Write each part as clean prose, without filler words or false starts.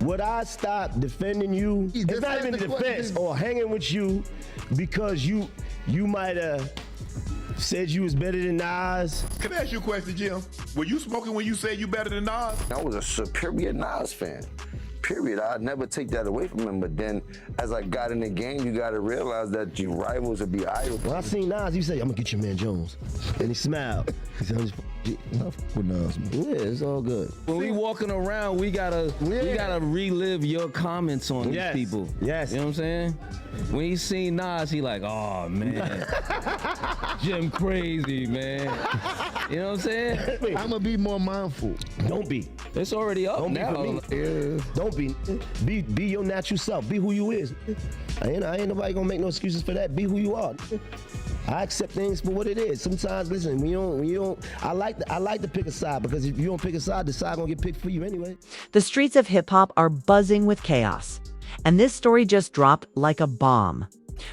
would I stop defending you? It's not even defense or hanging with you because you might have said you was better than Nas. Can I ask you a question, Jim? Were you smoking when you said you better than Nas? I was a superior Nas fan. Period. I'd never take that away from him. But then, as I got in the game, you got to realize that your rivals would be idle. When I seen Nas, you say, "I'm gonna get your man Jones," and he smiled. He said, "I'm just with Nas, man. yeah, it's all good." When we walking around, we gotta relive your comments on these people. Yes. You know what I'm saying? When he seen Nas, he like, oh man, Jim crazy, man. You know what I'm saying? I'm gonna be more mindful. Don't be. It's already up Don't now. be for me. Yeah. Don't be. Be your natural self. Be who you is. I ain't nobody gonna make no excuses for that. Be who you are. I accept things for what it is. Sometimes, listen, when you don't. I like to pick a side because if you don't pick a side, the side gonna get picked for you anyway. The streets of hip-hop are buzzing with chaos, and this story just dropped like a bomb.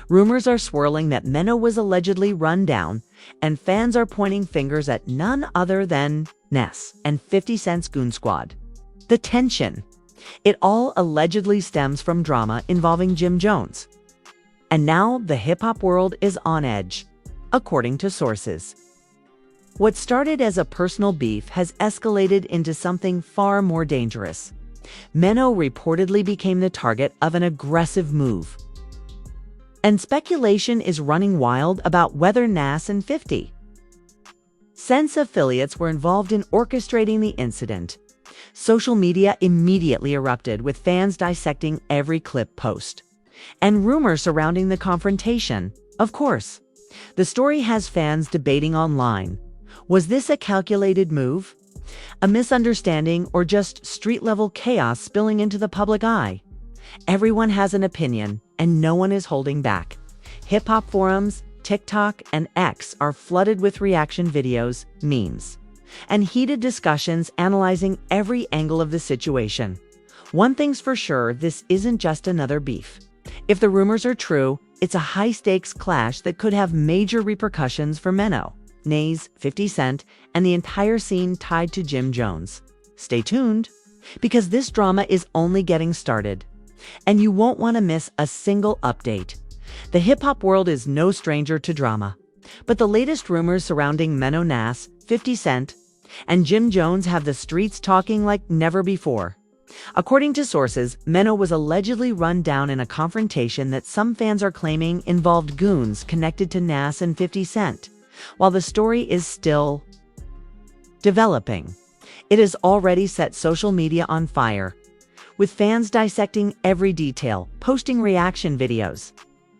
Rumors are swirling that Maino was allegedly run down, and fans are pointing fingers at none other than Nas and 50 Cent's Goon Squad. The tension. It all allegedly stems from drama involving Jim Jones. And now the hip-hop world is on edge, according to sources. What started as a personal beef has escalated into something far more dangerous. Maino reportedly became the target of an aggressive move. And speculation is running wild about whether Nas and 50 Cent's affiliates were involved in orchestrating the incident. Social media immediately erupted with fans dissecting every clip post. And rumors surrounding the confrontation, of course. The story has fans debating online. Was this a calculated move? A misunderstanding or just street-level chaos spilling into the public eye? Everyone has an opinion, and no one is holding back. Hip-hop forums, TikTok, and X are flooded with reaction videos, memes, and heated discussions analyzing every angle of the situation. One thing's for sure, this isn't just another beef. If the rumors are true, it's a high-stakes clash that could have major repercussions for Maino, Nas, 50 Cent, and the entire scene tied to Jim Jones. Stay tuned, because this drama is only getting started, and you won't want to miss a single update. The hip-hop world is no stranger to drama, but the latest rumors surrounding Maino, Nas, 50 Cent, and Jim Jones have the streets talking like never before. According to sources, Maino was allegedly run down in a confrontation that some fans are claiming involved goons connected to Nas and 50 Cent. While the story is still developing, it has already set social media on fire, with fans dissecting every detail, posting reaction videos,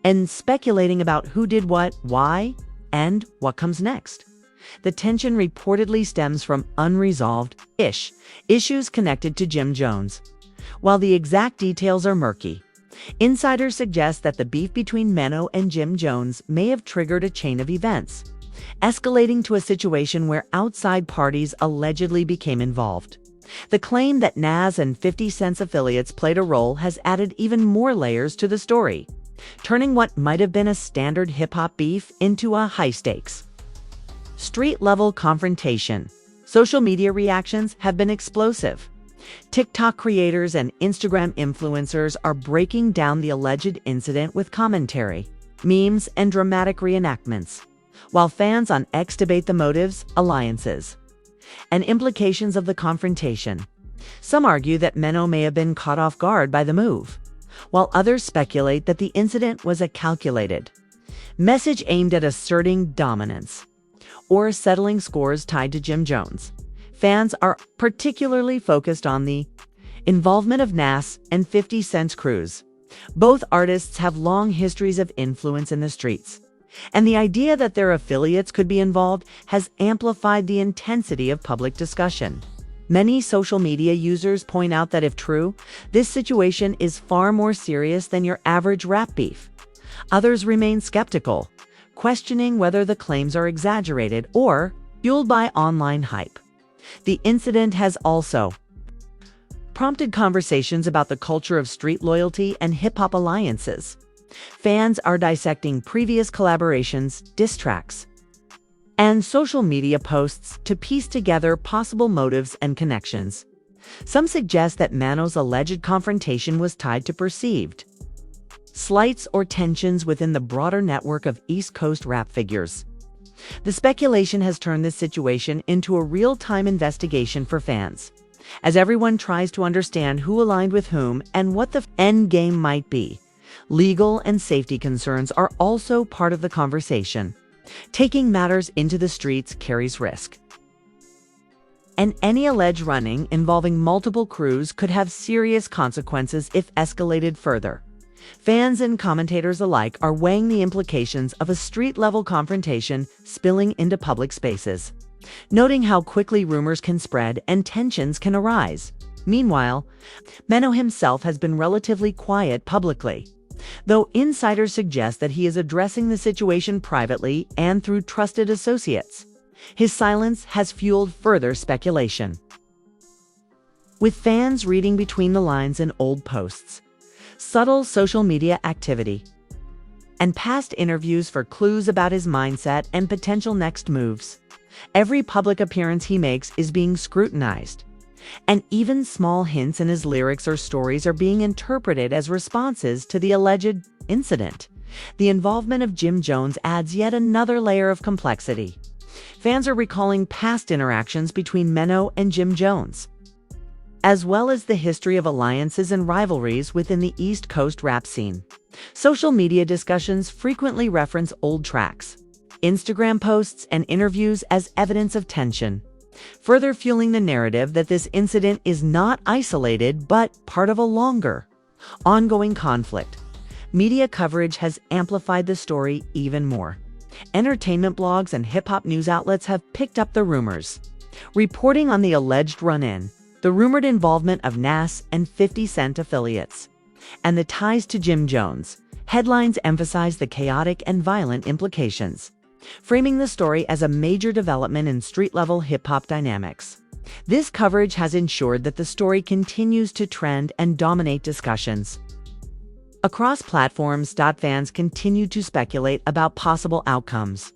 and speculating about who did what, why, and what comes next. The tension reportedly stems from unresolved issues connected to Jim Jones. While the exact details are murky, insiders suggest that the beef between Maino and Jim Jones may have triggered a chain of events, escalating to a situation where outside parties allegedly became involved. The claim that Nas and 50 Cent's affiliates played a role has added even more layers to the story, turning what might have been a standard hip-hop beef into a high-stakes, street-level confrontation. Social media reactions have been explosive. TikTok creators and Instagram influencers are breaking down the alleged incident with commentary, memes, and dramatic reenactments, while fans on X debate the motives, alliances, and implications of the confrontation. Some argue that Maino may have been caught off guard by the move, while others speculate that the incident was a calculated message aimed at asserting dominance or settling scores tied to Jim Jones. Fans are particularly focused on the involvement of Nas and 50 Cent's crews. Both artists have long histories of influence in the streets, and the idea that their affiliates could be involved has amplified the intensity of public discussion. Many social media users point out that if true, this situation is far more serious than your average rap beef. Others remain skeptical, questioning whether the claims are exaggerated or fueled by online hype. The incident has also prompted conversations about the culture of street loyalty and hip-hop alliances. Fans are dissecting previous collaborations, diss tracks, and social media posts to piece together possible motives and connections. Some suggest that Maino's alleged confrontation was tied to perceived slights or tensions within the broader network of East Coast rap figures. The speculation has turned this situation into a real-time investigation for fans, as everyone tries to understand who aligned with whom and what the end game might be. Legal and safety concerns are also part of the conversation. Taking matters into the streets carries risk, and any alleged run-in involving multiple crews could have serious consequences if escalated further. Fans and commentators alike are weighing the implications of a street-level confrontation spilling into public spaces, noting how quickly rumors can spread and tensions can arise. Meanwhile, Maino himself has been relatively quiet publicly, though insiders suggest that he is addressing the situation privately and through trusted associates. His silence has fueled further speculation, with fans reading between the lines in old posts, subtle social media activity, and past interviews for clues about his mindset and potential next moves. Every public appearance he makes is being scrutinized, and even small hints in his lyrics or stories are being interpreted as responses to the alleged incident. The involvement of Jim Jones adds yet another layer of complexity. Fans are recalling past interactions between Maino and Jim Jones, as well as the history of alliances and rivalries within the East Coast rap scene. Social media discussions frequently reference old tracks, Instagram posts, and interviews as evidence of tension, further fueling the narrative that this incident is not isolated but part of a longer, ongoing conflict. Media coverage has amplified the story even more. Entertainment blogs and hip-hop news outlets have picked up the rumors, reporting on the alleged run-in, the rumored involvement of Nas and 50 Cent affiliates, and the ties to Jim Jones. Headlines emphasize the chaotic and violent implications, framing the story as a major development in street-level hip-hop dynamics. This coverage has ensured that the story continues to trend and dominate discussions across platforms. Fans continue to speculate about possible outcomes.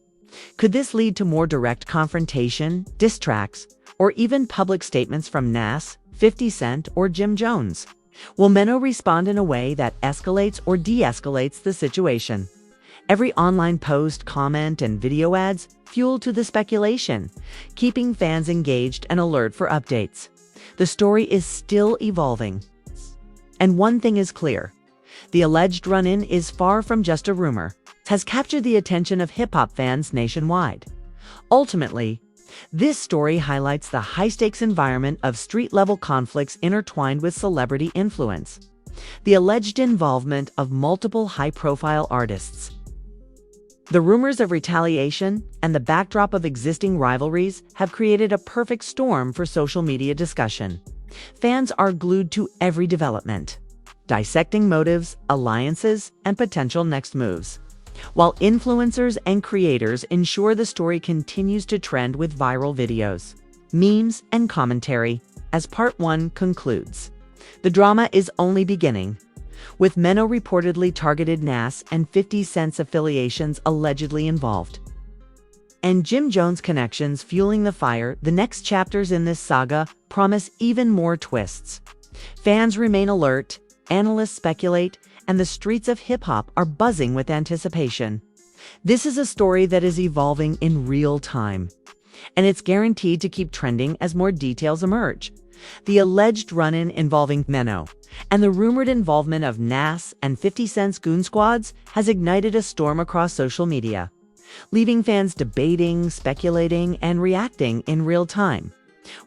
Could this lead to more direct confrontation, diss tracks, or even public statements from Nas, 50 Cent, or Jim Jones? Will Maino respond in a way that escalates or de-escalates the situation? Every online post, comment, and video adds fuel to the speculation, keeping fans engaged and alert for updates. The story is still evolving, and one thing is clear: the alleged run-in is far from just a rumor. It has captured the attention of hip-hop fans nationwide. Ultimately, this story highlights the high-stakes environment of street-level conflicts intertwined with celebrity influence, the alleged involvement of multiple high-profile artists, the rumors of retaliation, and the backdrop of existing rivalries have created a perfect storm for social media discussion. Fans are glued to every development, dissecting motives, alliances, and potential next moves, while influencers and creators ensure the story continues to trend with viral videos, memes, and commentary. As Part 1 concludes, the drama is only beginning, with Maino reportedly targeted Nas and 50 Cent's affiliations allegedly involved, and Jim Jones' connections fueling the fire. The next chapters in this saga promise even more twists. Fans remain alert, analysts speculate, and the streets of hip-hop are buzzing with anticipation. This is a story that is evolving in real time, and it's guaranteed to keep trending as more details emerge. The alleged run-in involving Maino and the rumored involvement of Nas and 50 Cent's Goon squads has ignited a storm across social media, leaving fans debating, speculating, and reacting in real time.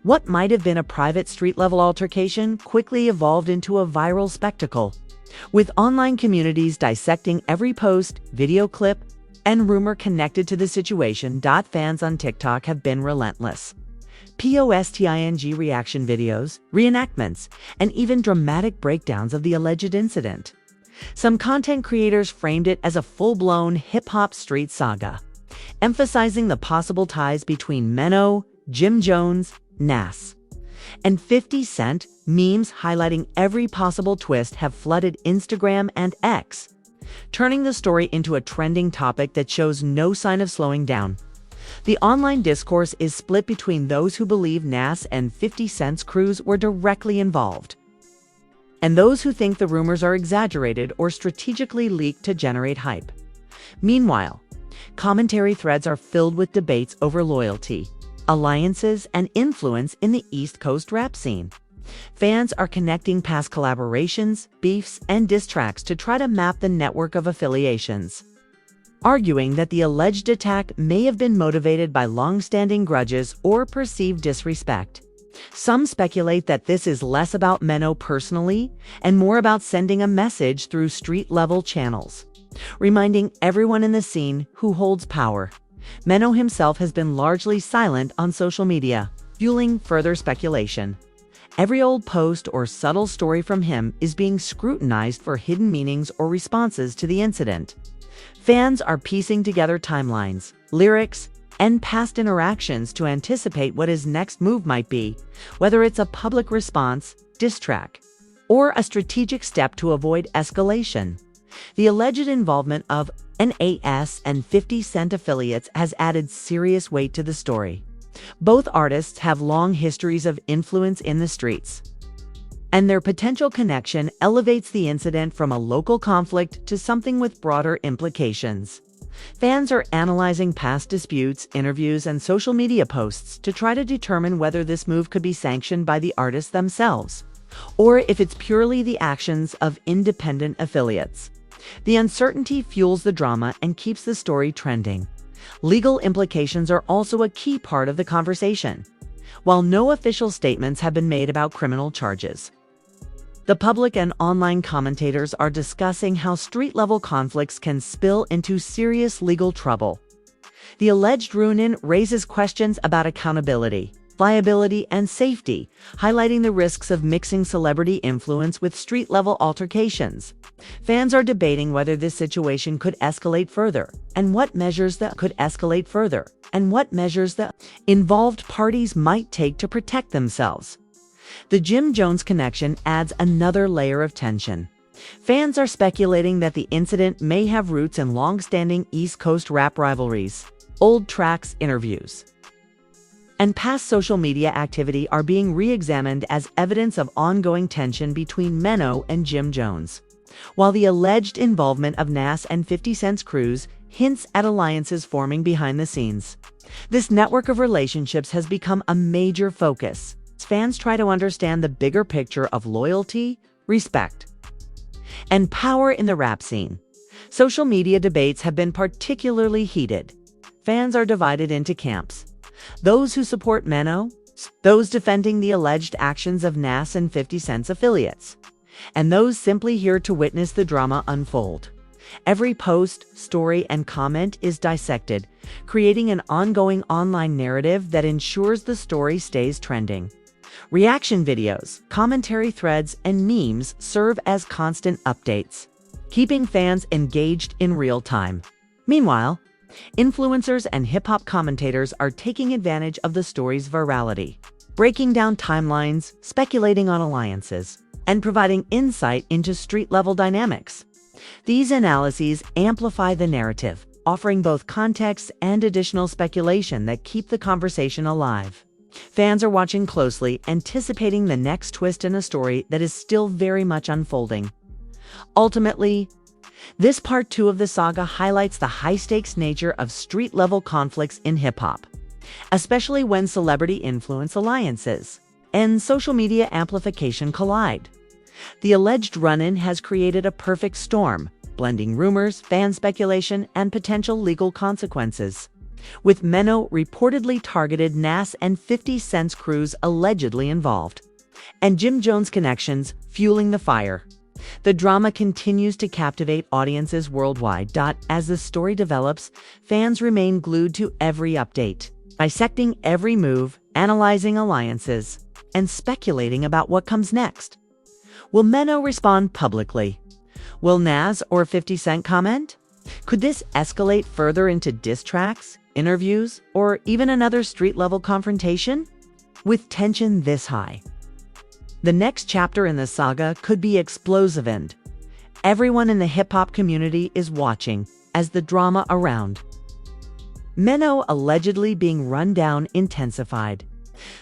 What might have been a private street-level altercation quickly evolved into a viral spectacle, with online communities dissecting every post, video clip, and rumor connected to the situation. Fans on TikTok have been relentless. Posting reaction videos, reenactments, and even dramatic breakdowns of the alleged incident. Some content creators framed it as a full-blown hip-hop street saga, emphasizing the possible ties between Maino, Jim Jones, Nas, and 50 Cent. Memes highlighting every possible twist have flooded Instagram and X, turning the story into a trending topic that shows no sign of slowing down. The online discourse is split between those who believe Nas and 50 Cent's crews were directly involved, and those who think the rumors are exaggerated or strategically leaked to generate hype. Meanwhile, commentary threads are filled with debates over loyalty, alliances, and influence in the East Coast rap scene. Fans are connecting past collaborations, beefs, and diss tracks to try to map the network of affiliations, arguing that the alleged attack may have been motivated by long-standing grudges or perceived disrespect. Some speculate that this is less about Maino personally and more about sending a message through street-level channels, reminding everyone in the scene who holds power. Maino himself has been largely silent on social media, fueling further speculation. Every old post or subtle story from him is being scrutinized for hidden meanings or responses to the incident. Fans are piecing together timelines, lyrics, and past interactions to anticipate what his next move might be, whether it's a public response, diss track, or a strategic step to avoid escalation. The alleged involvement of Nas and 50 Cent affiliates has added serious weight to the story. Both artists have long histories of influence in the streets, and their potential connection elevates the incident from a local conflict to something with broader implications. Fans are analyzing past disputes, interviews, and social media posts to try to determine whether this move could be sanctioned by the artists themselves, or if it's purely the actions of independent affiliates. The uncertainty fuels the drama and keeps the story trending. Legal implications are also a key part of the conversation. While no official statements have been made about criminal charges, the public and online commentators are discussing how street-level conflicts can spill into serious legal trouble. The alleged run-in raises questions about accountability, liability, and safety, highlighting the risks of mixing celebrity influence with street-level altercations. Fans are debating whether this situation could escalate further, and what measures the involved parties might take to protect themselves. The Jim Jones connection adds another layer of tension. Fans are speculating that the incident may have roots in long-standing East Coast rap rivalries. Old tracks, interviews, and past social media activity are being re-examined as evidence of ongoing tension between Maino and Jim Jones, while the alleged involvement of Nas and 50 Cent's crews hints at alliances forming behind the scenes. This network of relationships has become a major focus. Fans try to understand the bigger picture of loyalty, respect, and power in the rap scene. Social media debates have been particularly heated. Fans are divided into camps: those who support Maino, those defending the alleged actions of Nas and 50 Cent's affiliates, and those simply here to witness the drama unfold. Every post, story, and comment is dissected, creating an ongoing online narrative that ensures the story stays trending. Reaction videos, commentary threads, and memes serve as constant updates, keeping fans engaged in real time. Meanwhile, influencers and hip-hop commentators are taking advantage of the story's virality, breaking down timelines, speculating on alliances, and providing insight into street-level dynamics. These analyses amplify the narrative, offering both context and additional speculation that keep the conversation alive. Fans are watching closely, anticipating the next twist in a story that is still very much unfolding. Ultimately, this part 2 of the saga highlights the high-stakes nature of street-level conflicts in hip-hop, especially when celebrity influence, alliances, and social media amplification collide. The alleged run-in has created a perfect storm, blending rumors, fan speculation, and potential legal consequences, with Maino reportedly targeted Nas and 50 Cent's crews allegedly involved, and Jim Jones' connections fueling the fire. The drama continues to captivate audiences worldwide. As the story develops, fans remain glued to every update, dissecting every move, analyzing alliances, and speculating about what comes next. Will Maino respond publicly? Will Nas or 50 Cent comment? Could this escalate further into diss tracks, interviews, or even another street-level confrontation? With tension this high, the next chapter in the saga could be explosive, and everyone in the hip-hop community is watching as the drama around Maino allegedly being run down intensified.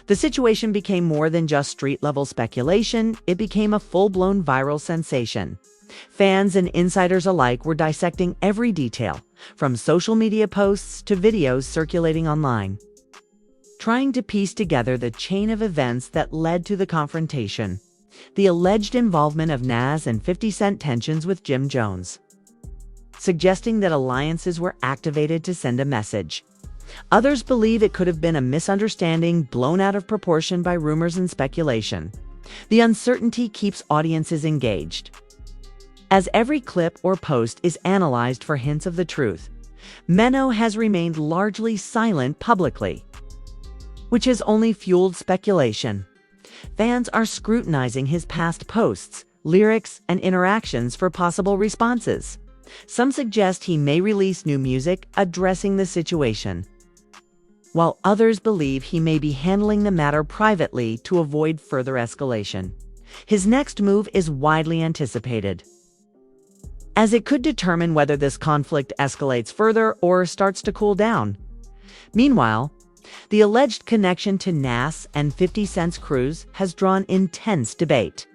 The situation became more than just street-level speculation, it became a full-blown viral sensation. Fans and insiders alike were dissecting every detail, from social media posts to videos circulating online, trying to piece together the chain of events that led to the confrontation. The alleged involvement of Nas and 50 Cent tensions with Jim Jones, suggesting that alliances were activated to send a message. Others believe it could have been a misunderstanding blown out of proportion by rumors and speculation. The uncertainty keeps audiences engaged, as every clip or post is analyzed for hints of the truth. Maino has remained largely silent publicly, which has only fueled speculation. Fans are scrutinizing his past posts, lyrics, and interactions for possible responses. Some suggest he may release new music addressing the situation, while others believe he may be handling the matter privately to avoid further escalation. His next move is widely anticipated, as it could determine whether this conflict escalates further or starts to cool down. Meanwhile, the alleged connection to Nas and 50 Cent's crews has drawn intense debate.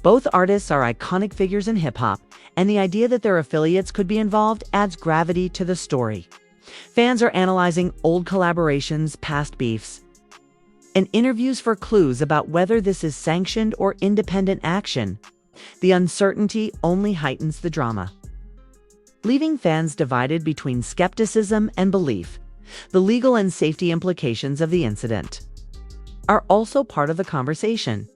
Both artists are iconic figures in hip-hop, and the idea that their affiliates could be involved adds gravity to the story. Fans are analyzing old collaborations, past beefs, and interviews for clues about whether this is sanctioned or independent action. The uncertainty only heightens the drama, leaving fans divided between skepticism and belief. The legal and safety implications of the incident are also part of the conversation.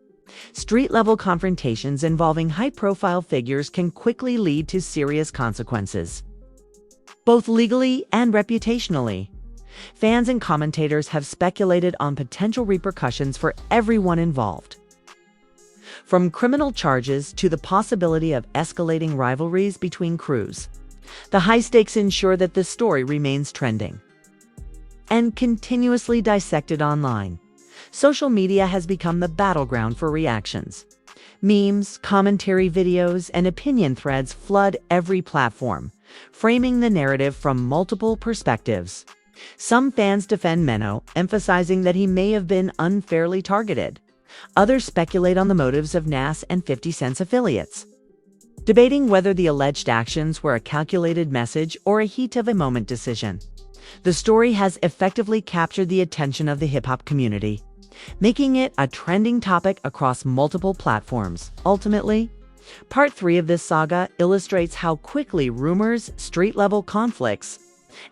Street-level confrontations involving high-profile figures can quickly lead to serious consequences, both legally and reputationally. Fans and commentators have speculated on potential repercussions for everyone involved, from criminal charges to the possibility of escalating rivalries between crews. The high stakes ensure that the story remains trending and continuously dissected online. Social media has become the battleground for reactions. Memes, commentary videos, and opinion threads flood every platform, framing the narrative from multiple perspectives. Some fans defend Maino, emphasizing that he may have been unfairly targeted. Others speculate on the motives of Nas and 50 Cent's affiliates, debating whether the alleged actions were a calculated message or a heat-of-a-moment decision. The story has effectively captured the attention of the hip-hop community, making it a trending topic across multiple platforms. Ultimately, Part 3 of this saga illustrates how quickly rumors, street-level conflicts,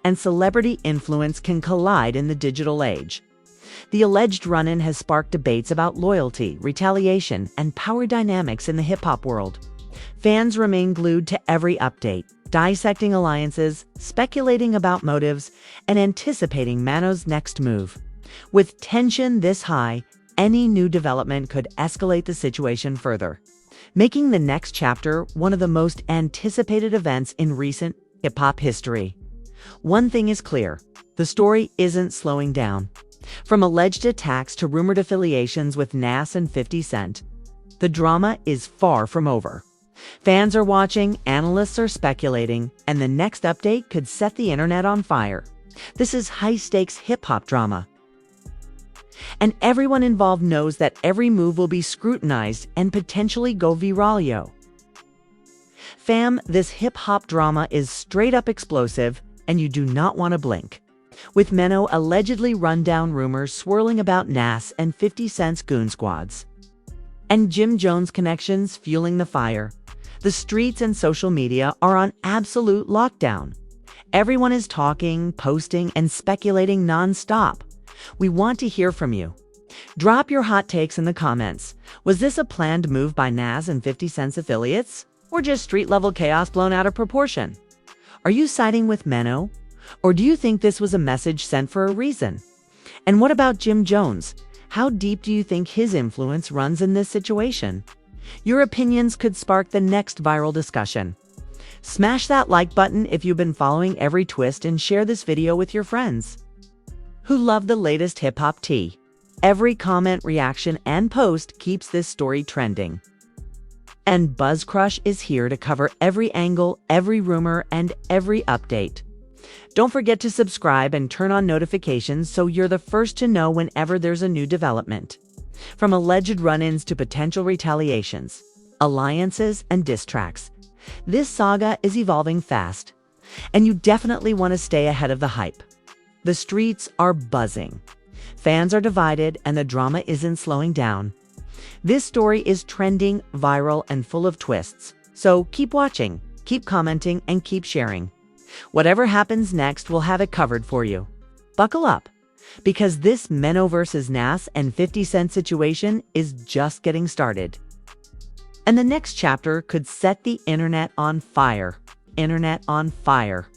and celebrity influence can collide in the digital age. The alleged run-in has sparked debates about loyalty, retaliation, and power dynamics in the hip-hop world. Fans remain glued to every update, dissecting alliances, speculating about motives, and anticipating Maino's next move. With tension this high, any new development could escalate the situation further, making the next chapter one of the most anticipated events in recent hip-hop history. One thing is clear, the story isn't slowing down. From alleged attacks to rumored affiliations with Nas and 50 Cent, the drama is far from over. Fans are watching, analysts are speculating, and the next update could set the internet on fire. This is high-stakes hip-hop drama, and everyone involved knows that every move will be scrutinized and potentially go viral. Fam, this hip-hop drama is straight-up explosive, and you do not want to blink. With Maino allegedly run-down rumors swirling about Nas and 50 Cent's Goon squads, and Jim Jones connections fueling the fire, the streets and social media are on absolute lockdown. Everyone is talking, posting, and speculating non-stop. We want to hear from you. Drop your hot takes in the comments. Was this a planned move by Nas and 50 Cent's affiliates, or just street-level chaos blown out of proportion? Are you siding with Maino, or do you think this was a message sent for a reason? And what about Jim Jones? How deep do you think his influence runs in this situation? Your opinions could spark the next viral discussion. Smash that like button if you've been following every twist, and share this video with your friends who love the latest hip-hop tea. Every comment, reaction, and post keeps this story trending. And Buzz Crush is here to cover every angle, every rumor, and every update. Don't forget to subscribe and turn on notifications so you're the first to know whenever there's a new development. From alleged run-ins to potential retaliations, alliances, and diss tracks, this saga is evolving fast, and you definitely want to stay ahead of the hype. The streets are buzzing. Fans are divided, and the drama isn't slowing down. This story is trending, viral, and full of twists, so keep watching, keep commenting, and keep sharing. Whatever happens next, we'll have it covered for you. Buckle up, because this Maino versus Nas and 50 Cent situation is just getting started. And the next chapter could set the internet on fire. Internet on fire.